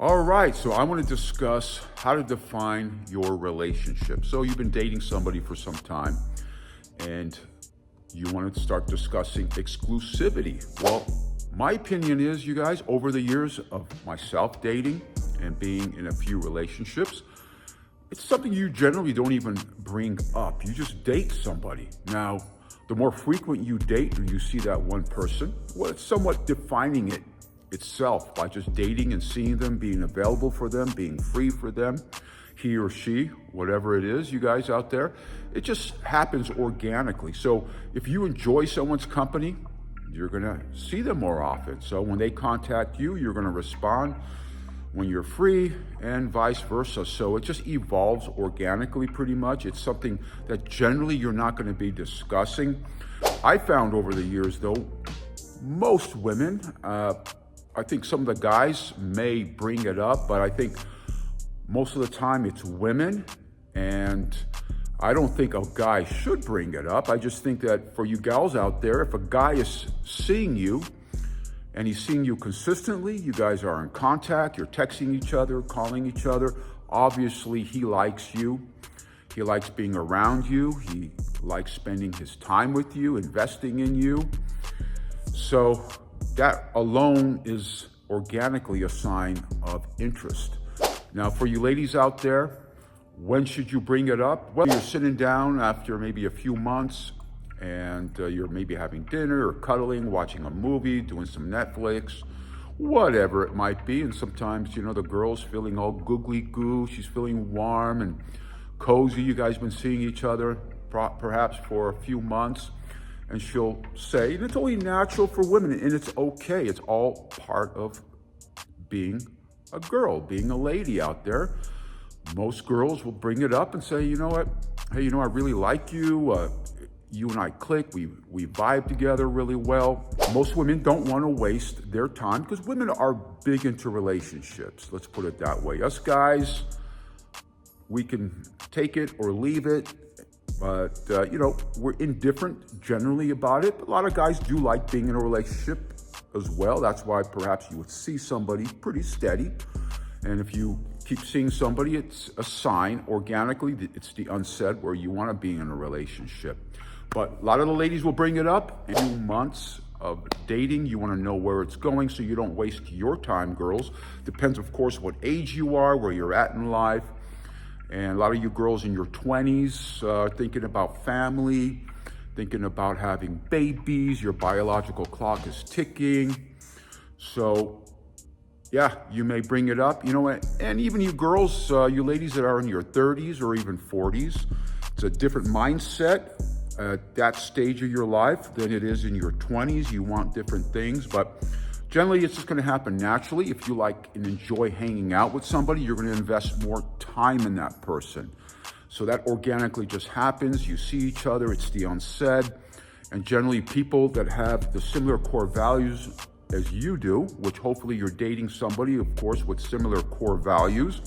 All right, so I want to discuss how to define your relationship. So you've been dating somebody for some time and you want to start discussing exclusivity. Well, my opinion is, you guys, over the years of myself dating and being in a few relationships, it's something you generally don't even bring up. You just date somebody. Now, the more frequent you date or you see that one person, well, it's somewhat defining it itself by just dating and seeing them, being available for them, being free for them, he or she, whatever it is, you guys out there, it just happens organically. So if you enjoy someone's company, you're gonna see them more often. So when they contact you, you're gonna respond when you're free and vice versa. So it just evolves organically pretty much. It's something that generally you're not gonna be discussing. I found over the years though, most women, I think some of the guys may bring it up, but I think most of the time it's women, and I don't think a guy should bring it up. I just think that for you gals out there, if a guy is seeing you and he's seeing you consistently, you guys are in contact, you're texting each other, calling each other, obviously he likes you. He likes being around you. He likes spending his time with you, investing in you. So that alone is organically a sign of interest. Now, for you ladies out there, when should you bring it up? Well, you're sitting down after maybe a few months and you're maybe having dinner or cuddling, watching a movie, doing some Netflix, whatever it might be. And sometimes, you know, the girl's feeling all googly goo. She's feeling warm and cozy. You guys been seeing each other perhaps for a few months. And she'll say, and it's only natural for women, and it's okay. It's all part of being a girl, being a lady out there. Most girls will bring it up and say, you know what? Hey, you know, I really like you. You and I click. We vibe together really well. Most women don't want to waste their time because women are big into relationships. Let's put it that way. Us guys, we can take it or leave it. But, you know, we're indifferent generally about it. But a lot of guys do like being in a relationship as well. That's why perhaps you would see somebody pretty steady. And if you keep seeing somebody, it's a sign organically. It's the unsaid where you want to be in a relationship. But a lot of the ladies will bring it up. In a few months of dating, you want to know where it's going so you don't waste your time, girls. Depends, of course, what age you are, where you're at in life. And a lot of you girls in your 20s are thinking about family, thinking about having babies. Your biological clock is ticking. So, yeah, you may bring it up. You know, and even you girls, you ladies that are in your 30s or even 40s, it's a different mindset at that stage of your life than it is in your 20s. You want different things, but generally, it's just going to happen naturally. If you like and enjoy hanging out with somebody, you're going to invest more time in that person. So that organically just happens. You see each other, it's the unsaid. And generally, people that have the similar core values as you do, which hopefully you're dating somebody, of course, with similar core values,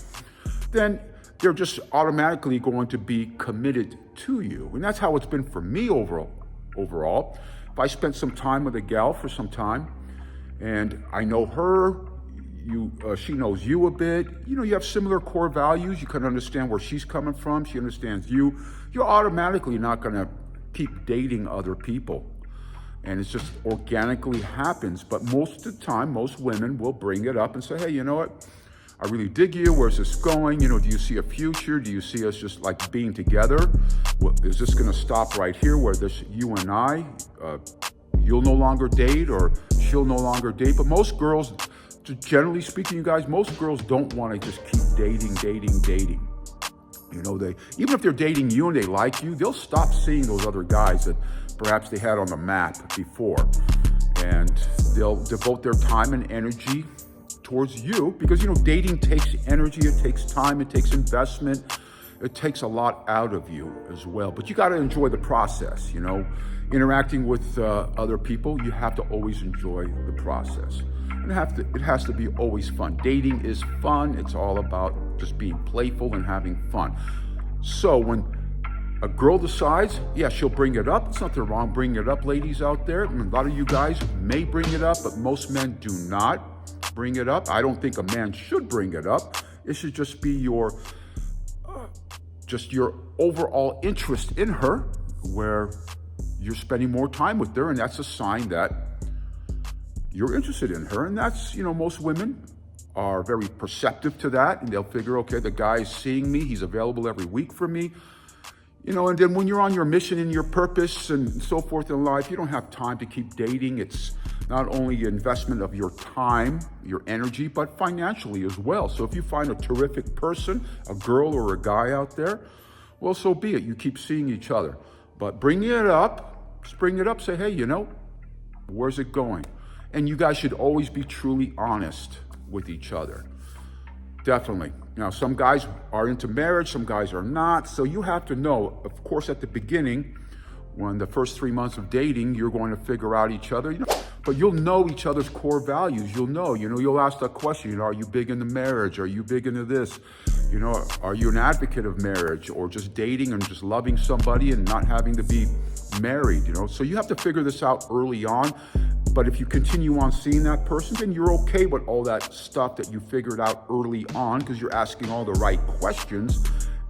then they're just automatically going to be committed to you. And that's how it's been for me overall. If I spent some time with a gal for some time, and I know her, she knows you a bit. You know, you have similar core values. You can understand where she's coming from. She understands you. You're automatically not going to keep dating other people. And it just organically happens. But most of the time, most women will bring it up and say, hey, you know what? I really dig you. Where's this going? You know, do you see a future? Do you see us just like being together? Well, is this going to stop right here where this, you and I, you'll no longer date or she'll no longer date? But most girls, generally speaking, you guys, most girls don't want to just keep dating. You know, even if they're dating you and they like you, they'll stop seeing those other guys that perhaps they had on the map before. And they'll devote their time and energy towards you because, you know, dating takes energy, it takes time, it takes investment. It takes a lot out of you as well. But you got to enjoy the process, you know. Interacting with other people, you have to always enjoy the process. And it has to be always fun. Dating is fun. It's all about just being playful and having fun. So when a girl decides, yeah, she'll bring it up. There's nothing wrong bringing it up, ladies out there. And a lot of you guys may bring it up, but most men do not. bring it up. I don't think a man should bring it up. It should just be your overall interest in her, where you're spending more time with her, and that's a sign that you're interested in her. And that's, most women are very perceptive to that, and they'll figure, okay, the guy is seeing me, he's available every week for me. And then when you're on your mission and your purpose and so forth in life, you don't have time to keep dating. It's not only an investment of your time, your energy, but financially as well. So if you find a terrific person, a girl or a guy out there, well, so be it. You keep seeing each other. But bring it up, say, hey, where's it going? And you guys should always be truly honest with each other. Definitely. Now, some guys are into marriage, some guys are not. So you have to know, of course, at the beginning, when the first 3 months of dating, you're going to figure out each other, but you'll know each other's core values. You'll ask that question, are you big into marriage? Are you big into this? Are you an advocate of marriage, or just dating and just loving somebody and not having to be married? So you have to figure this out early on. But if you continue on seeing that person, then you're okay with all that stuff that you figured out early on, because you're asking all the right questions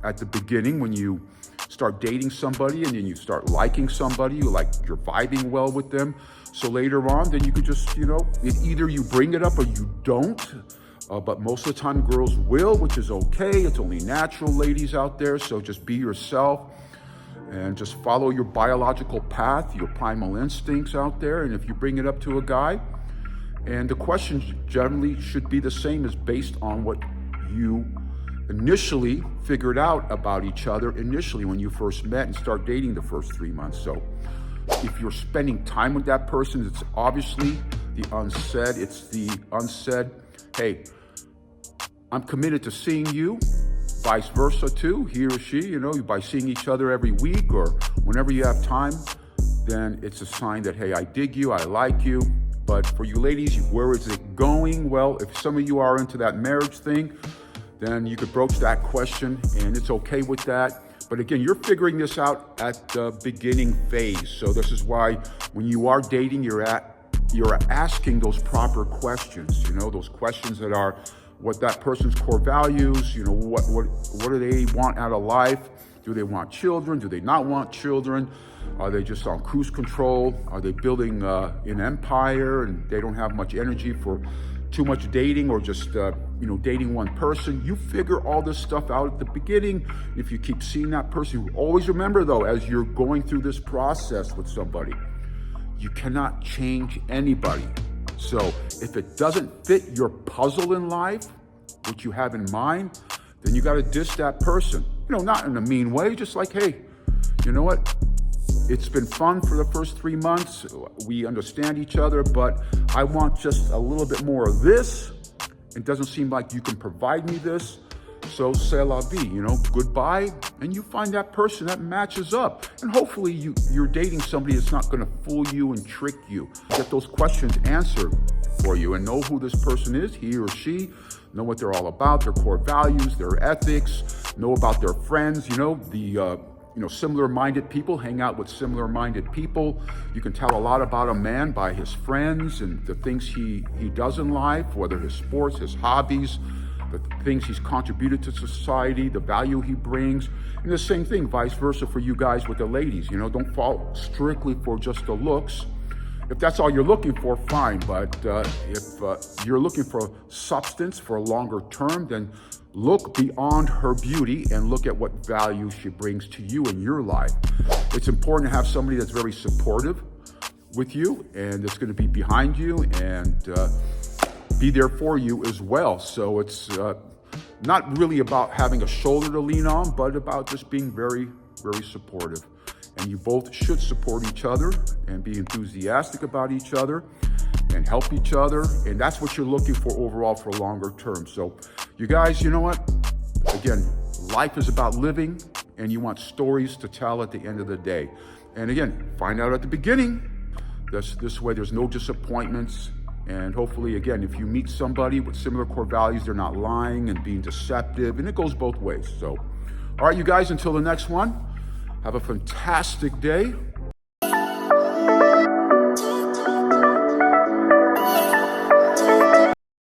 at the beginning when you start dating somebody, and then you start liking somebody, you're vibing well with them. So later on, then you could just, either you bring it up or you don't. But most of the time girls will, which is okay. It's only natural, ladies out there. So just be yourself and just follow your biological path, your primal instincts out there. And if you bring it up to a guy, and the questions generally should be the same as based on what you initially figured out about each other initially when you first met and start dating the first 3 months. So if you're spending time with that person, it's obviously the unsaid. It's the unsaid, hey, I'm committed to seeing you. Vice versa too, he or she, by seeing each other every week or whenever you have time, then it's a sign that, hey, I dig you, I like you. But for you ladies, where is it going? Well, if some of you are into that marriage thing, then you could broach that question, and it's okay with that. But again, you're figuring this out at the beginning phase. So this is why when you are dating, you're asking those proper questions, those questions that are what that person's core values, what do they want out of life? Do they want children? Do they not want children? Are they just on cruise control? Are they building an empire and they don't have much energy for too much dating, or just dating one person? You figure all this stuff out at the beginning. If you keep seeing that person, always remember though, as you're going through this process with somebody, you cannot change anybody. So if it doesn't fit your puzzle in life, what you have in mind, then you got to diss that person. Not in a mean way, just like, hey, you know what? It's been fun for the first 3 months. We understand each other, but I want just a little bit more of this. It doesn't seem like you can provide me this. So c'est la vie, goodbye. And you find that person that matches up. And hopefully you're dating somebody that's not going to fool you and trick you. Get those questions answered for you and know who this person is, he or she, know what they're all about, their core values, their ethics, know about their friends, similar-minded people. Hang out with similar-minded people. You can tell a lot about a man by his friends and the things he does in life, whether his sports, his hobbies, the things he's contributed to society, the value he brings. And the same thing, vice versa for you guys with the ladies. Don't fall strictly for just the looks. If that's all you're looking for, fine. But if you're looking for substance for a longer term, then look beyond her beauty and look at what value she brings to you in your life. It's important to have somebody that's very supportive with you and that's going to be behind you and be there for you as well. So it's not really about having a shoulder to lean on, but about just being very, very supportive. And you both should support each other and be enthusiastic about each other and help each other. And that's what you're looking for overall for longer term. So you guys, you know what? Again, life is about living, and you want stories to tell at the end of the day. And again, find out at the beginning. This way there's no disappointments. And hopefully, again, if you meet somebody with similar core values, they're not lying and being deceptive. And it goes both ways. So, all right, you guys, until the next one, have a fantastic day.